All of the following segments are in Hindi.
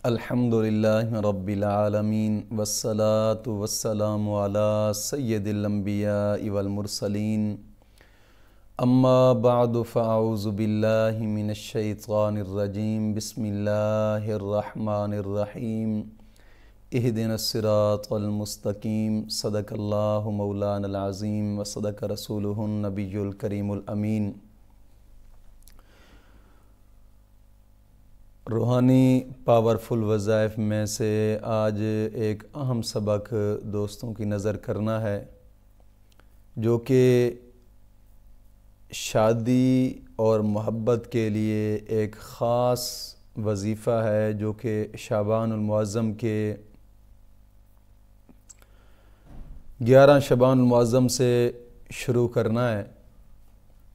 अल्हम्दुलिल्लाहि रब्बिल आलमीन वस्सलातु वस्सलामु अला सय्यदिल अंबियाइ वल मुरसलीन अम्मा बअदु फ़अऊज़ु बिल्लाहि मिनश शैतानिर रजीम बिस्मिल्लाहिर रहमानिर रहीम इहदिनस सिरातल मुस्तकीम सदक़ल्लाहु मौलानल अज़ीम व सदक़ रसूलुहुन नबियुल करीमुल अमीन। रूहानी पावरफुल वज़ाइफ में से आज एक अहम सबक दोस्तों की नज़र करना है, जो कि शादी और मोहब्बत के लिए एक ख़ास वजीफ़ा है, जो कि शाबानुल मुअज़्ज़म के 11 शाबानुल मुअज़्ज़म से शुरू करना है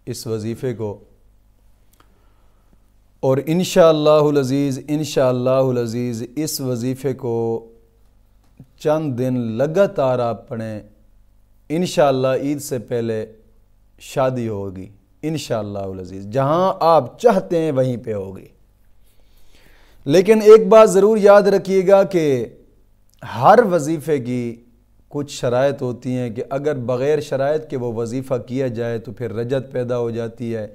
इस वजीफ़े को। और इंशाअल्लाहुल अज़ीज़ इस वजीफ़े को चंद दिन लगातार आप पढ़ें, इंशाअल्लाह ईद से पहले शादी होगी इंशाअल्लाहुल अज़ीज़। जहाँ आप चाहते हैं वहीं पे होगी। लेकिन एक बात ज़रूर याद रखिएगा कि हर वजीफ़े की कुछ शराइत होती हैं कि अगर बग़ैर शराइत के वो वजीफ़ा किया जाए तो फिर रजत पैदा हो जाती है,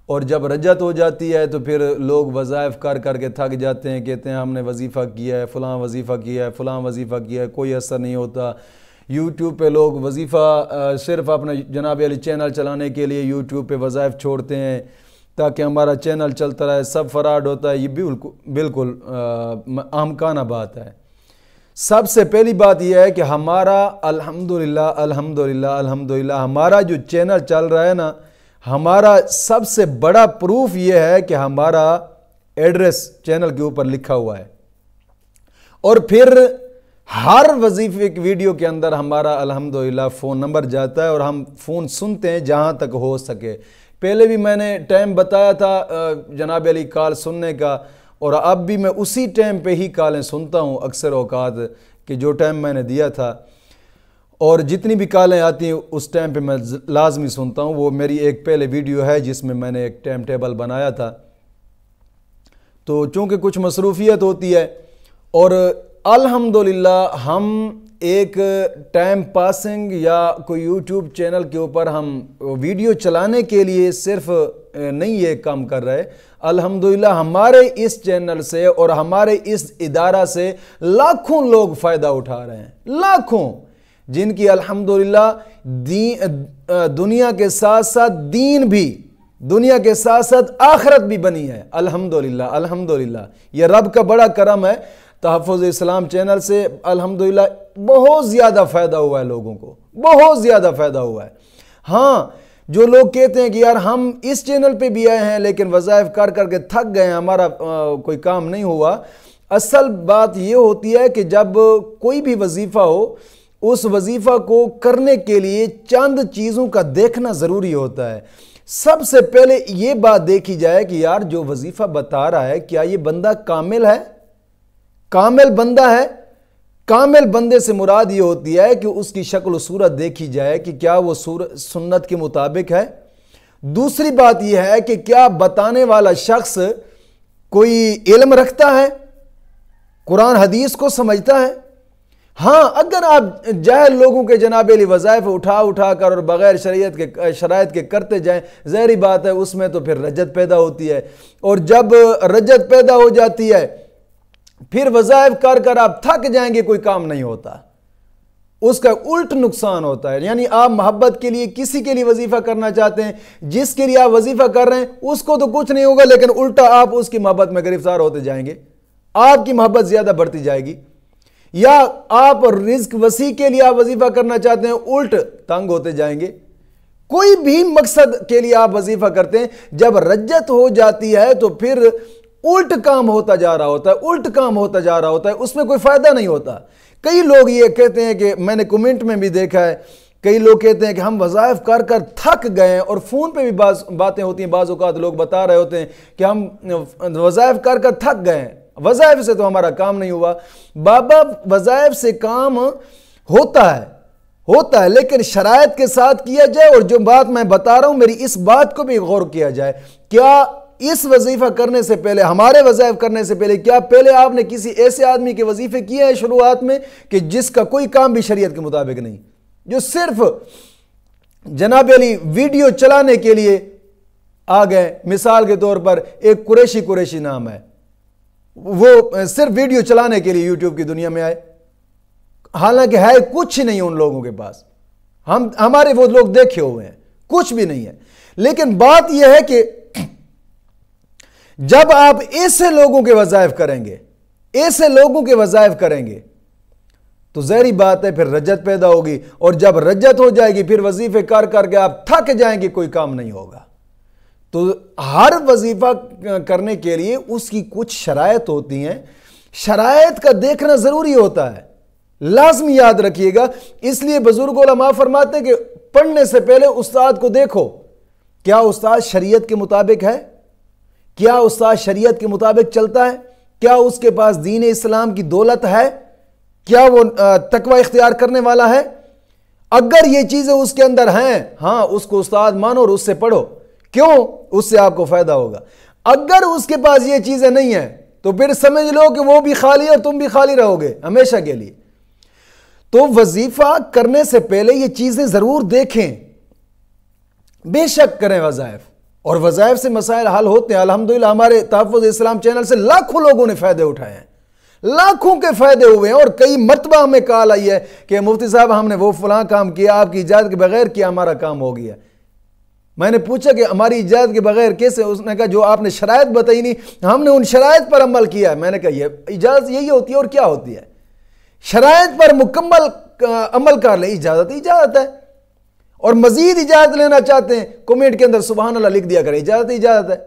और जब रजत हो जाती है तो फिर लोग वज़ाइफ कर कर के थक जाते हैं, कहते हैं हमने वजीफ़ा किया है, फ़लाँ वजीफ़ा किया है, फ़लाँ वजीफ़ा किया है, कोई असर नहीं होता। यूट्यूब पे लोग वजीफ़ा सिर्फ़ अपना जनाब अली चैनल चलाने के लिए यूट्यूब पे वज़ाइफ छोड़ते हैं ताकि हमारा चैनल चलता रहे, सब फ़राड होता है। ये बिल्कुल आमकाना बात है। सबसे पहली बात यह है कि हमारा अल्हम्दुलिल्लाह हमारा जो चैनल चल रहा है ना, हमारा सबसे बड़ा प्रूफ ये है कि हमारा एड्रेस चैनल के ऊपर लिखा हुआ है, और फिर हर वजीफे की वीडियो के अंदर हमारा अल्हम्दुलिल्लाह फ़ोन नंबर जाता है और हम फ़ोन सुनते हैं जहां तक हो सके। पहले भी मैंने टाइम बताया था जनाब अली कॉल सुनने का, और अब भी मैं उसी टाइम पे ही कॉलें सुनता हूं अक्सर औकात कि जो टाइम मैंने दिया था, और जितनी भी कॉलें आती हैं उस टाइम पे मैं लाजमी सुनता हूँ। वो मेरी एक पहले वीडियो है जिसमें मैंने एक टाइम टेबल बनाया था। तो चूँकि कुछ मसरूफियत होती है, और अल्हम्दुलिल्लाह हम एक टाइम पासिंग या कोई यूट्यूब चैनल के ऊपर हम वीडियो चलाने के लिए सिर्फ नहीं ये काम कर रहे। अल्हम्दुलिल्लाह हमारे इस चैनल से और हमारे इस इदारा से लाखों लोग फ़ायदा उठा रहे हैं, लाखों, जिनकी अल्हम्दुलिल्लाह दुनिया के साथ साथ दीन भी, दुनिया के साथ साथ आखिरत भी बनी है। अल्हम्दुलिल्लाह ये रब का बड़ा करम है। तहफ़्फ़ुज़ इस्लाम चैनल से अल्हम्दुलिल्लाह बहुत ज़्यादा फ़ायदा हुआ है, लोगों को बहुत ज़्यादा फ़ायदा हुआ है। हाँ, जो लोग कहते हैं कि यार हम इस चैनल पे भी आए हैं लेकिन वज़ाइफ कर करके थक गए, हमारा कोई काम नहीं हुआ। असल बात ये होती है कि जब कोई भी वजीफ़ा हो, उस वजीफ़ा को करने के लिए चंद चीज़ों का देखना ज़रूरी होता है। सबसे पहले ये बात देखी जाए कि यार जो वजीफ़ा बता रहा है, क्या ये बंदा कामिल है, कामिल बंदा है। कामिल बंदे से मुराद ये होती है कि उसकी शक्ल सूरत देखी जाए कि क्या वो सुन्नत के मुताबिक है। दूसरी बात यह है कि क्या बताने वाला शख्स कोई इल्म रखता है, कुरान हदीस को समझता है। हाँ, अगर आप जाहिल लोगों के जनाब अली वज़ाइफ उठा कर और बग़ैर शराइत के करते जाएं, ज़ाहिरी बात है उसमें तो फिर रजत पैदा होती है, और जब रजत पैदा हो जाती है फिर वज़ाइफ कर आप थक जाएंगे, कोई काम नहीं होता, उसका उल्ट नुकसान होता है। यानी आप मोहब्बत के लिए किसी के लिए वजीफ़ा करना चाहते हैं, जिसके लिए आप वजीफ़ा कर रहे हैं उसको तो कुछ नहीं होगा, लेकिन उल्टा आप उसकी मोहब्बत में गिरफ्तार होते जाएंगे, आपकी मोहब्बत ज़्यादा बढ़ती जाएगी। या आप रिज़्क वसी के लिए आप वजीफ़ा करना चाहते हैं, उल्ट तंग होते जाएंगे। कोई भी मकसद के लिए आप वजीफ़ा करते हैं, जब रज्जत हो जाती है तो फिर उल्ट काम होता जा रहा होता है, उल्ट काम होता जा रहा होता है, उसमें कोई फ़ायदा नहीं होता। कई लोग ये कहते हैं कि मैंने कमेंट में भी देखा है, कई लोग कहते हैं कि हम वज़ाइफ कर कर थक गए, और फ़ोन पे भी बातें होती हैं, बाज़ औक़ात लोग बता रहे होते हैं कि हम वज़ाइफ कर कर थक गए, वज़ाइफ से तो हमारा काम नहीं हुआ। बाबा, वज़ाइफ से काम होता है, लेकिन शराइत के साथ किया जाए। और जो बात मैं बता रहा हूं, मेरी इस बात को भी गौर किया जाए, क्या इस वजीफा करने से पहले, हमारे वज़ाइफ करने से पहले, क्या पहले आपने किसी ऐसे आदमी के वजीफे किए हैं शुरुआत में कि जिसका कोई काम भी शरीयत के मुताबिक नहीं, जो सिर्फ जनाब अली वीडियो चलाने के लिए आ गए? मिसाल के तौर पर एक कुरैशी नाम है, वो सिर्फ वीडियो चलाने के लिए यूट्यूब की दुनिया में आए, हालांकि है कुछ नहीं उन लोगों के पास, हमारे वो लोग देखे हुए हैं, कुछ भी नहीं है। लेकिन बात यह है कि जब आप ऐसे लोगों के वज़ाइफ करेंगे, ऐसे लोगों के वज़ाइफ करेंगे, तो ज़ाहिर बात है फिर रज्जत पैदा होगी, और जब रज्जत हो जाएगी फिर वजीफे कर करके आप थक जाएंगे, कोई काम नहीं होगा। तो हर वजीफा करने के लिए उसकी कुछ शराइत होती हैं, शराइत का देखना जरूरी होता है, लाजमी याद रखिएगा। इसलिए बुजुर्ग उलमा फरमाते हैं कि पढ़ने से पहले उस्ताद को देखो, क्या उस्ताद शरीयत के मुताबिक है, क्या उस्ताद शरीयत के मुताबिक चलता है, क्या उसके पास दीन इस्लाम की दौलत है, क्या वो तकवा इख्तियार करने वाला है। अगर ये चीजें उसके अंदर हैं, हाँ उसको उस्ताद मानो और उससे पढ़ो, क्यों? उससे आपको फायदा होगा। अगर उसके पास ये चीजें नहीं है तो फिर समझ लो कि वो भी खाली और तुम भी खाली रहोगे हमेशा के लिए। तो वजीफा करने से पहले ये चीजें जरूर देखें, बेशक करें वज़ाइफ, और वज़ाइफ से मसाइल हल होते हैं। अल्हम्दुलिल्लाह हमारे तहफ़्फ़ुज़ इस्लाम चैनल से लाखों लोगों ने फ़ायदे उठाए हैं, लाखों के फ़ायदे हुए हैं, और कई मरतबा हमें कॉल आई है कि मुफ्ती साहब हमने वो फलां काम किया, आपकी इजाज़त के बगैर किया, हमारा काम हो गया। मैंने पूछा कि हमारी इजाज़त के बगैर कैसे? उसने कहा जो आपने शराइत बताई नहीं, हमने उन शराइत पर अमल किया है। मैंने कहा ये इजाज़त यही होती है और क्या होती है? शराइत पर मुकम्मल अमल कर ले, इजाज़त है। और मजीद इजाज़त लेना चाहते हैं, कमेंट के अंदर सुभान अल्लाह लिख दिया करें, इजाज़त है।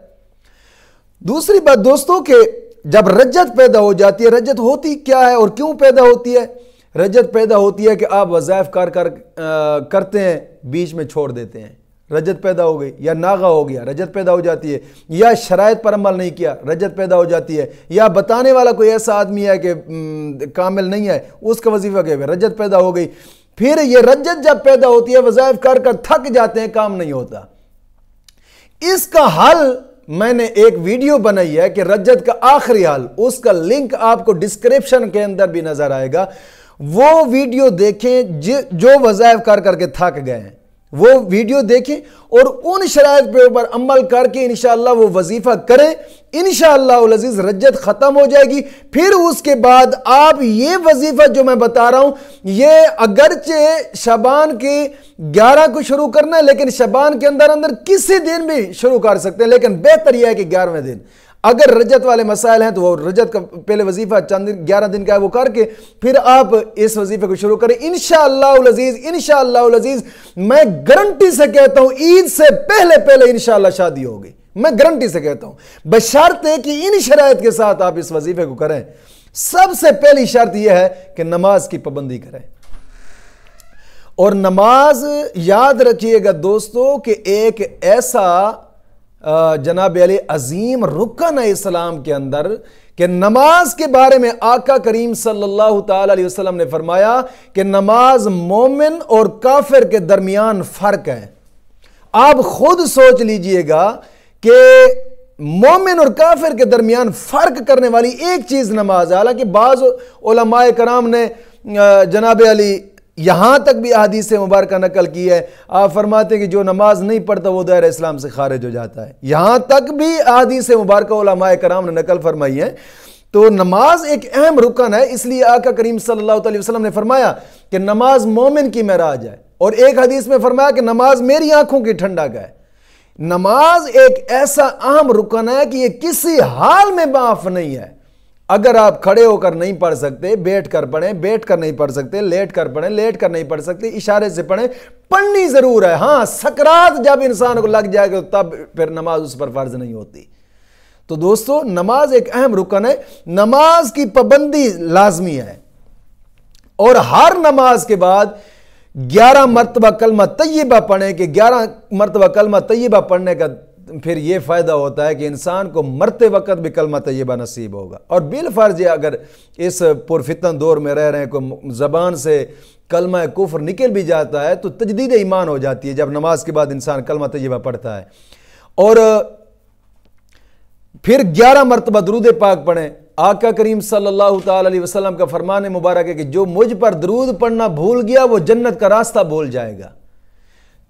दूसरी बात दोस्तों के जब रज्जत पैदा हो जाती है, रज्जत होती क्या है और क्यों पैदा होती है? रज्जत पैदा होती है कि आप वज़ाइफ करते हैं, बीच में छोड़ देते हैं, रज्जत पैदा हो गई, या नागा हो गया, रज्जत पैदा हो जाती है, या शराइत पर अमल नहीं किया, रज्जत पैदा हो जाती है, या बताने वाला कोई ऐसा आदमी है कि कामिल नहीं है, उसका वजीफा क्या, रज्जत पैदा हो गई। फिर ये रज्जत जब पैदा होती है, वज़ाइफ कर कर थक जाते हैं, काम नहीं होता। इसका हल मैंने एक वीडियो बनाई है कि रज्जत का आखिरी हल, उसका लिंक आपको डिस्क्रिप्शन के अंदर भी नजर आएगा। वो वीडियो देखें जो वज़ाइफ कर करके थक गए हैं, वो वीडियो देखें और उन शराइत पे ऊपर अमल करके इंशाअल्लाह वो वजीफा करें, इंशाअल्लाह उल अज़ीज़ रज्जत खत्म हो जाएगी। फिर उसके बाद आप ये वजीफा जो मैं बता रहा हूं, ये अगरचे शबान के 11 को शुरू करना है, लेकिन शबान के अंदर अंदर किसी दिन भी शुरू कर सकते हैं, लेकिन बेहतर यह है कि 11वें दिन। अगर रजत वाले मसाइल हैं तो वो रजत का पहले वजीफा चंद दिन 11 दिन का है वो करके फिर आप इस वजीफे को शुरू करें इंशाअल्लाह उल अज़ीज़। इंशाअल्लाह उल अज़ीज़ मैं गारंटी से कहता हूं ईद से पहले पहले इंशाअल्लाह शादी होगी, मैं गारंटी से कहता हूं, बशर्ते कि इन शराइत के साथ आप इस वजीफे को करें। सबसे पहली शर्त यह है कि नमाज की पाबंदी करें। और नमाज याद रखिएगा दोस्तों कि एक ऐसा जनाब अली अजीम रुकन है इस्लाम के अंदर कि नमाज के बारे में आका करीम सल्लल्लाहु ताला अलैहि वसल्लम ने फरमाया कि नमाज मोमिन और काफिर के दरमियान फर्क है। आप खुद सोच लीजिएगा कि मोमिन और काफिर के दरमियान फर्क करने वाली एक चीज नमाज है। हालांकि बाज उलमाए कराम ने जनाब अली यहां तक भी हदीस मुबारक नकल की है, आप फरमाते हैं कि जो नमाज नहीं पढ़ता वो दायरा इस्लाम से खारिज हो जाता है। यहां तक भी हदीस मुबारक उलमाए कराम ने नकल फरमाई है। तो नमाज एक अहम रुकन है, इसलिए आका करीम सल्लल्लाहु अलैहि वसल्लम ने फरमाया कि नमाज मोमिन की मेराज है। और एक हदीस में फरमाया कि नमाज मेरी आंखों की ठंडक है। नमाज एक ऐसा अहम रुकन है कि ये किसी हाल में माफ नहीं है। अगर आप खड़े होकर नहीं पढ़ सकते, बैठ कर पढ़ें, बैठ कर नहीं पढ़ सकते, लेट कर पढ़ें, लेट कर नहीं पढ़ सकते, इशारे से पढ़ें, पढ़नी जरूर है। हाँ, सकरात जब इंसान को लग जाएगा तब फिर नमाज उस पर फर्ज नहीं होती। तो दोस्तों नमाज एक अहम रुकन है, नमाज की पाबंदी लाजमी है। और हर नमाज के बाद 11 मरतबा कलमा तय्यबा पढ़ें कि 11 मरतबा कलमा तय्यबा पढ़ने का फिर यह फायदा होता है कि इंसान को मरते वक्त भी कलमा तय्यबा नसीब होगा। और बिल फर्ज अगर इस पुरफितन दौर में रह रहे हैं, कोई जबान से कलमा कुफ्र निकल भी जाता है तो तजदीद ईमान हो जाती है जब नमाज के बाद इंसान कलमा तय्यबा पढ़ता है। और फिर 11 मरतबा दरूद पाक पढ़ें। आका करीम सल्लल्लाहु अलैहि वसल्लम का फरमान मुबारक है कि जो मुझ पर दरूद पढ़ना भूल गया वो जन्नत का रास्ता भूल जाएगा।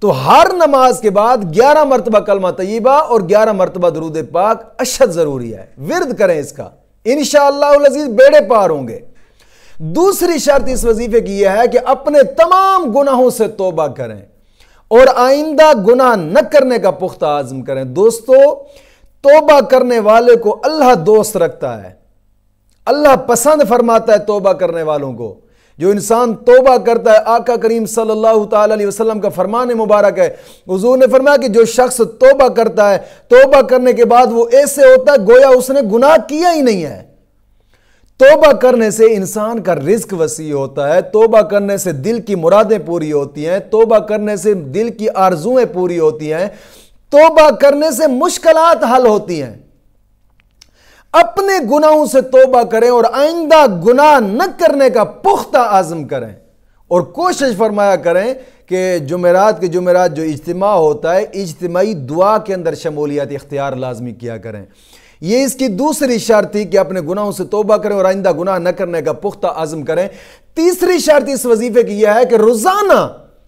तो हर नमाज के बाद 11 मरतबा कलमा तय्यबा और 11 मरतबा दरूद पाक अशद जरूरी है। विर्द करें इसका, इंशाअल्लाह अज़ीज़ बेड़े पार होंगे। दूसरी शर्त इस वजीफे की यह है कि अपने तमाम गुनाहों से तौबा करें और आइंदा गुनाह न करने का पुख्ता आज़म करें। दोस्तों, तौबा करने वाले को अल्लाह दोस्त रखता है, अल्लाह पसंद फरमाता है तौबा करने वालों को। जो इंसान तौबा करता है, आका करीम सल्लल्लाहु अलैहि वसल्लम का फरमान मुबारक है, हुजूर ने फरमाया कि जो शख्स तौबा करता है, तौबा करने के बाद वो ऐसे होता है गोया उसने गुनाह किया ही नहीं है। तौबा करने से इंसान का रिज्क वसी होता है, तौबा करने से दिल की मुरादें पूरी होती हैं, तौबा करने से दिल की आरजुएं पूरी होती हैं, तौबा करने से मुश्किलात हल होती हैं। अपने गुनाहों से तौबा करें और आइंदा गुनाह न करने का पुख्ता आज़म करें और कोशिश फरमाया करें कि जुमेरात के जुमेरात जो इज्तिमा होता है, इज्तिमाई दुआ के अंदर शमूलियत इख्तियार लाजमी किया करें। यह इसकी दूसरी शर्त थी कि अपने गुनाहों से तौबा करें और आइंदा गुनाह न करने का पुख्ता आज़म करें। तीसरी शर्त इस वजीफे की यह है कि रोजाना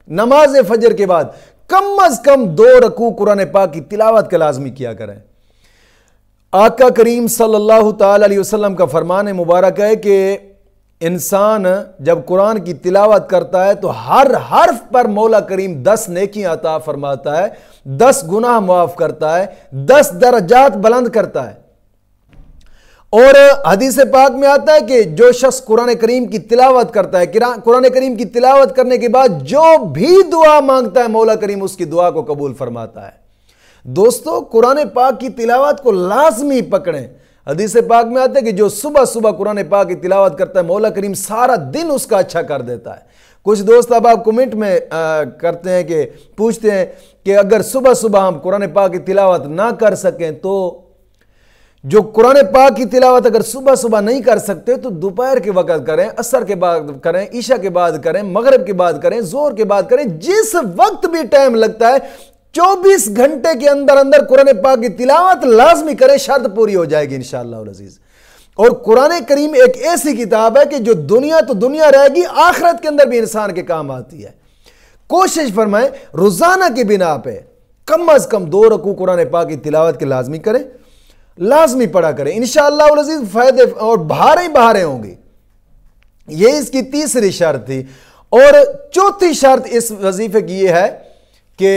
नमाज फजर के बाद कम अज कम 2 रकू कुरान पाक की तिलावत का लाजमी किया करें। आका करीम सल्लल्लाहु अलैहि वसल्लम का फरमान मुबारक है कि इंसान जब कुरान की तिलावत करता है तो हर हर्फ पर मौला करीम 10 नेकियां अता फरमाता है, 10 गुनाह माफ करता है, 10 दर्जात बुलंद करता है। और हदीस पाक में आता है कि जो शख्स कुरान करीम की तिलावत करता है, कुरान करीम की तिलावत करने के बाद जो भी दुआ मांगता है मौला करीम उसकी दुआ को कबूल फरमाता है। दोस्तों, कुरान पाक की तिलावत को लाजमी पकड़ें। हदीस पाक में आता है कि जो सुबह सुबह कुरान पाक की तिलावत करता है मौला करीम सारा दिन उसका अच्छा कर देता है। कुछ दोस्त अब आप कमेंट में करते हैं कि पूछते हैं कि अगर सुबह सुबह हम कुरान पाक की तिलावत ना कर सकें तो जो कुरान पाक की तिलावत अगर सुबह सुबह नहीं कर सकते तो दोपहर के वक्त करें, असर के बाद करें, ईशा के बाद करें, मगरिब के बाद करें, जोर के बाद करें, जिस वक्त भी टाइम लगता है 24 घंटे के अंदर अंदर कुरान पाक की तिलावत लाजमी करें, शर्त पूरी हो जाएगी इंशाअल्लाह अज़ीज़। और कुरान करीम एक ऐसी किताब है कि जो दुनिया तो दुनिया रहेगी, आखिरत के अंदर भी इंसान के काम आती है। कोशिश फरमाएं रोजाना की बिना पे कम अज कम 2 रकू कुरान पाक की तिलावत के लाजमी करें, लाजमी पढ़ा करें, इंशाअल्लाह अज़ीज़ फायदे और बहारें ही बहारें होंगी। यह इसकी तीसरी शर्त थी। और चौथी शर्त इस वजीफे की यह है कि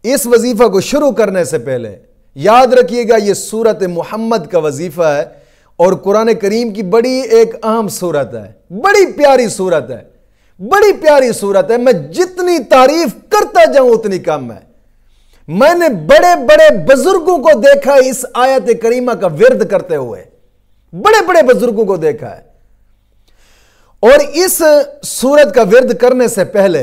इस वजीफा को शुरू करने से पहले याद रखिएगा यह सूरत मुहम्मद का वजीफा है और कुरान करीम की बड़ी एक अहम सूरत है, बड़ी प्यारी सूरत है, बड़ी प्यारी सूरत है। मैं जितनी तारीफ करता जाऊं उतनी कम है। मैंने बड़े बड़े बुजुर्गों को देखा है इस आयत करीमा का विर्द करते हुए, बड़े बड़े बुजुर्गों को देखा है। और इस सूरत का विर्द करने से पहले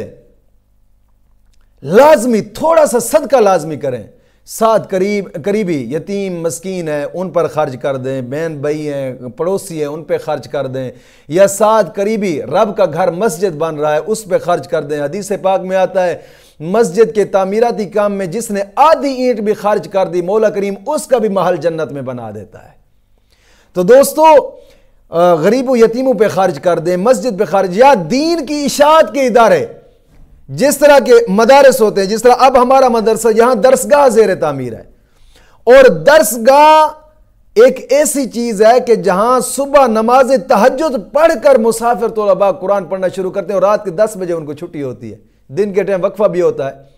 लाजमी थोड़ा सा सदका लाजमी करें। 7 करीबी यतीम मस्कीन है उन पर खर्च कर दें, बहन भाई हैं, पड़ोसी हैं उन पर खर्च कर दें, या 7 करीबी रब का घर मस्जिद बन रहा है उस पर खर्च कर दें। हदीस पाक में आता है मस्जिद के तामीराती काम में जिसने आधी ईंट भी खर्च कर दी मौला करीम उसका भी महल जन्नत में बना देता है। तो दोस्तों, गरीबों यतीमों पे खर्च कर दें, मस्जिद पे खर्च, या दीन की इशाअत के इदारे जिस तरह के मदारस होते हैं, जिस तरह अब हमारा मदरसा यहां दरसगाह ज़ेर तामीर है। और दरसगाह एक ऐसी चीज है कि जहां सुबह नमाज तहज्जुद पढ़कर मुसाफिर तलबा कुरान पढ़ना शुरू करते हैं और रात के 10 बजे उनको छुट्टी होती है, दिन के टाइम वक्फा भी होता है,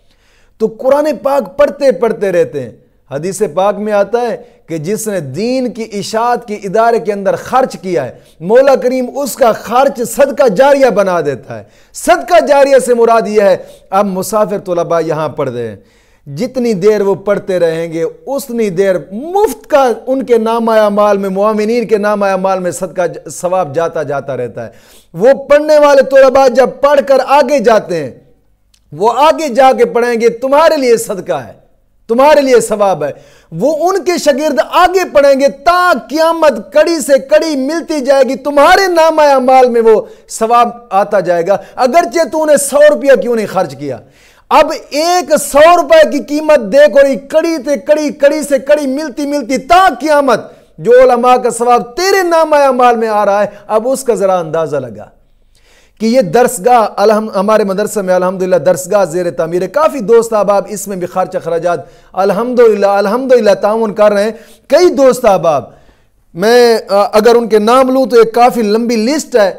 तो कुरान पाक पढ़ते पढ़ते रहते हैं। हदीस पाक में आता है कि जिसने दीन की इशाअत के इदारे के अंदर खर्च किया है मौला करीम उसका खर्च सदका जारिया बना देता है। सदका जारिया से मुराद यह है, अब मुसाफिर तलबा यहां पढ़ रहे हैं, जितनी देर वो पढ़ते रहेंगे उतनी देर मुफ्त का उनके नामा अमाल में, मुआमिनीन के नामा अमाल में सदका सवाब जाता जाता रहता है। वो पढ़ने वाले तलबा जब पढ़कर आगे जाते हैं वो आगे जाके पढ़ेंगे, तुम्हारे लिए सदका है, तुम्हारे लिए सवाब है। वो उनके शागिर्द आगे पढ़ेंगे ता क़यामत कड़ी से कड़ी मिलती जाएगी, तुम्हारे नामा अमाल में वो सवाब आता जाएगा, अगरचे तूने 100 रुपया क्यों नहीं खर्च किया। अब 100 रुपए की कीमत देखो, कड़ी से कड़ी, कड़ी से कड़ी मिलती मिलती ता क़यामत जो उलमा का सवाब तेरे नामा अमाल में आ रहा है। अब उसका जरा अंदाजा लगा कि ये दरसगाह हमारे मदरसे में अल्हम्दुलिल्लाह दरसगाह ज़ेर तामीर है। काफ़ी दोस्त अहबाब इसमें भी खर्च अखराजात अल्हम्दुलिल्लाह ताउन कर रहे हैं। कई दोस्त अहबाब, मैं अगर उनके नाम लूँ तो एक काफ़ी लंबी लिस्ट है।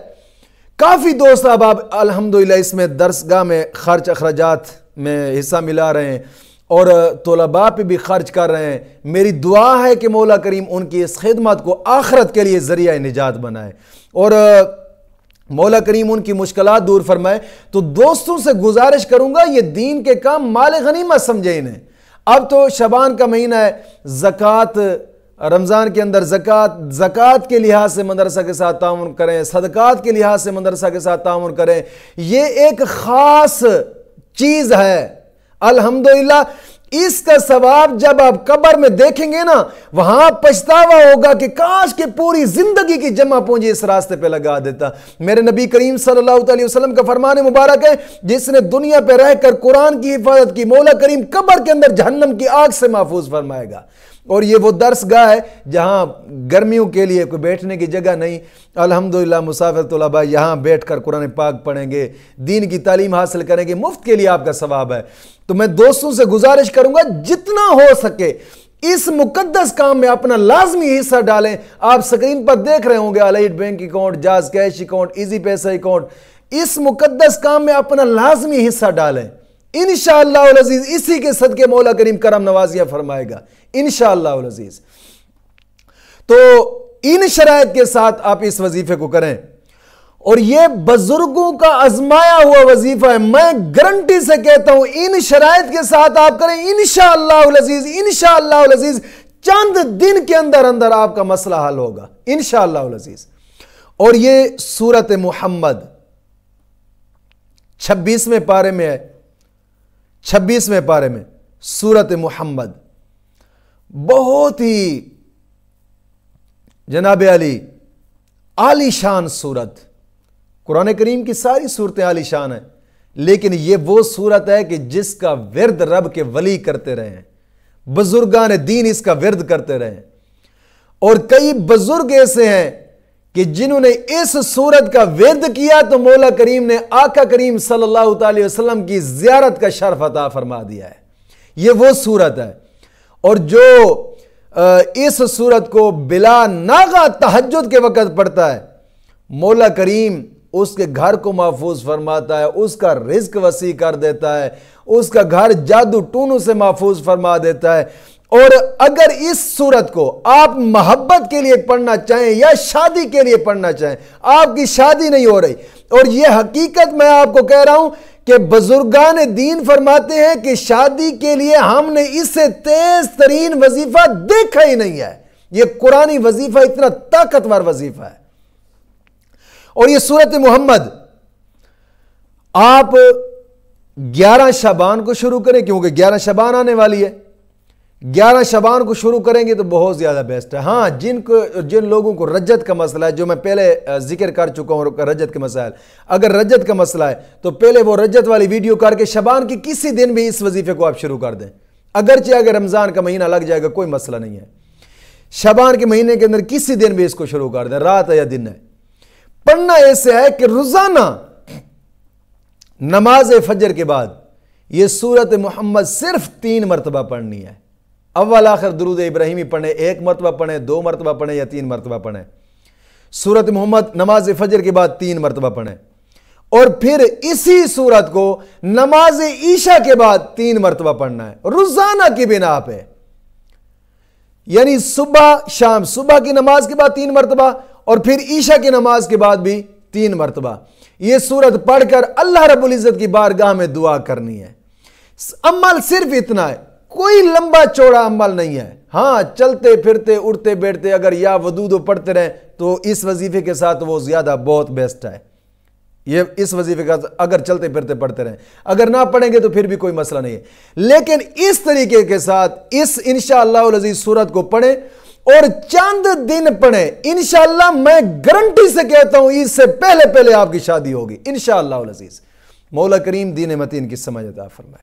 काफ़ी दोस्त अहबाब अल्हम्दुलिल्लाह इसमें दरसगाह में खर्च अखराजात में हिस्सा मिला रहे हैं और तलबा पे भी खर्च कर रहे हैं। मेरी दुआ है कि मौला करीम उनकी इस खिदमत को आखिरत के लिए ज़रिया निजात बनाए और मौला करीम उनकी मुश्किलात दूर फरमाए। तो दोस्तों से गुजारिश करूंगा, ये दीन के काम माल गनीमत समझे इन्हें। अब तो शबान का महीना है, ज़कात, रमज़ान के अंदर ज़कात के लिहाज से मदरसा के साथ ताउन करें, सदकात के लिहाज से मदरसा के साथ ताउन करें। ये एक ख़ास चीज़ है अल्हम्दुलिल्लाह। इसका सवाब जब आप कब्र में देखेंगे ना, वहां पछतावा होगा कि काश के पूरी जिंदगी की जमा पूंजी इस रास्ते पे लगा देता। मेरे नबी करीम सल्लल्लाहु अलैहि वसल्लम का फरमान मुबारक है, जिसने दुनिया पे रहकर कुरान की हिफाजत की, मौला करीम कब्र के अंदर जहन्नम की आग से महफूज फरमाएगा। और ये वो दरसगाह है जहां गर्मियों के लिए कोई बैठने की जगह नहीं। अल्हम्दुलिल्लाह मुसाफिर तलबा यहां बैठकर कुरान पाक पढ़ेंगे, दीन की तालीम हासिल करेंगे, मुफ्त के लिए आपका सवाब है। तो मैं दोस्तों से गुजारिश करूंगा, जितना हो सके इस मुकद्दस काम में अपना लाजमी हिस्सा डालें। आप स्क्रीन पर देख रहे होंगे अलाइट बैंक अकाउंट, जाज कैश अकाउंट, इजी पैसा अकाउंट। इस मुकद्दस काम में अपना लाजमी हिस्सा डालें। इंशाअल्लाह अज़ीज इसी के सदके मौला करीम करम नवाजियां फरमाएगा इंशाअल्लाह अज़ीज। तो इन शराइत के साथ आप इस वजीफे को करें और यह बुजुर्गों का आजमाया हुआ वजीफा है। मैं गारंटी से कहता हूं इन शराइत के साथ आप करें इंशाअल्लाह अज़ीज, इंशाअल्लाह अज़ीज चंद दिन के अंदर अंदर आपका मसला हल होगा इंशाअल्लाह अज़ीज। और यह सूरत मुहम्मद 26वें पारे में है, 26वें पारे में सूरत मुहम्मद, बहुत ही जनाब अली आलीशान सूरत। कुरान करीम की सारी सूरतें आलीशान है, लेकिन यह वो सूरत है कि जिसका विर्द रब के वली करते रहे हैं, बुजुर्गान दीन इसका विर्द करते रहे हैं। और कई बुजुर्ग ऐसे हैं कि जिन्होंने इस सूरत का विर्द किया तो मौला करीम ने आका करीम सल्लल्लाहु अलैहि वसल्लम की ज़ियारत का शर्फ अता फरमा दिया है। यह वो सूरत है। और जो इस सूरत को बिला नागा तहज्जुद के वक़्त पढ़ता है, मौला करीम उसके घर को महफूज फरमाता है, उसका रिज्क वसी कर देता है, उसका घर जादू टूनों से महफूज फरमा देता है। और अगर इस सूरत को आप मोहब्बत के लिए पढ़ना चाहें या शादी के लिए पढ़ना चाहें, आपकी शादी नहीं हो रही, और यह हकीकत मैं आपको कह रहा हूं कि बुजुर्गान दीन फरमाते हैं कि शादी के लिए हमने इससे तेज तरीन वजीफा देखा ही नहीं है। यह कुरानी वजीफा इतना ताकतवर वजीफा है। और यह सूरत मुहम्मद आप 11 शबान को शुरू करें, क्योंकि 11 शबान आने वाली है। 11 शबान को शुरू करेंगे तो बहुत ज्यादा बेस्ट है। हाँ, जिन लोगों को रजत का मसला है, जो मैं पहले जिक्र कर चुका हूं रजत के मसाइल, अगर रजत का मसला है तो पहले वो रजत वाली वीडियो करके शबान के किसी दिन भी इस वजीफे को आप शुरू कर दें। अगरचे अगर रमजान का महीना लग जाएगा कोई मसला नहीं है, शबान के महीने के अंदर किसी दिन भी इसको शुरू कर दें, रात है या दिन है। पढ़ना ऐसे है कि रोजाना नमाज फजर के बाद यह सूरत मुहम्मद सिर्फ 3 मरतबा पढ़नी है। अव्वल आखिर दुरूद इब्राहिमी पढ़े, 1 मरतबा पढ़े, 2 मरतबा पढ़े या 3 मरतबा पढ़े। सूरत मुहम्मद नमाज फजर के बाद 3 मरतबा पढ़े, और फिर इसी सूरत को नमाज ईशा के बाद 3 मरतबा पढ़ना है रोजाना की बिना पे। यानी सुबह शाम, सुबह की नमाज के बाद 3 मरतबा और फिर ईशा की नमाज के बाद भी 3 मरतबा यह सूरत पढ़कर अल्लाह रब्बुल इज्जत की बारगाह में दुआ करनी है। अमल सिर्फ इतना है, कोई लंबा चौड़ा अमल नहीं है। हाँ, चलते फिरते उठते बैठते अगर या वदूद पढ़ते रहे तो इस वजीफे के साथ वो ज्यादा बहुत बेस्ट है। ये इस वजीफे का अगर चलते फिरते पढ़ते रहे, अगर ना पढ़ेंगे तो फिर भी कोई मसला नहीं है। लेकिन इस तरीके के साथ इस इंशाअल्लाह अज़ीज़ सूरत को पढ़ें और चंद दिन पढ़ें, इंशाअल्लाह मैं गारंटी से कहता हूं इससे पहले पहले आपकी शादी होगी इंशाअल्लाह अज़ीज़। मौला करीम दीन मतीन की समझ अता फरमाए।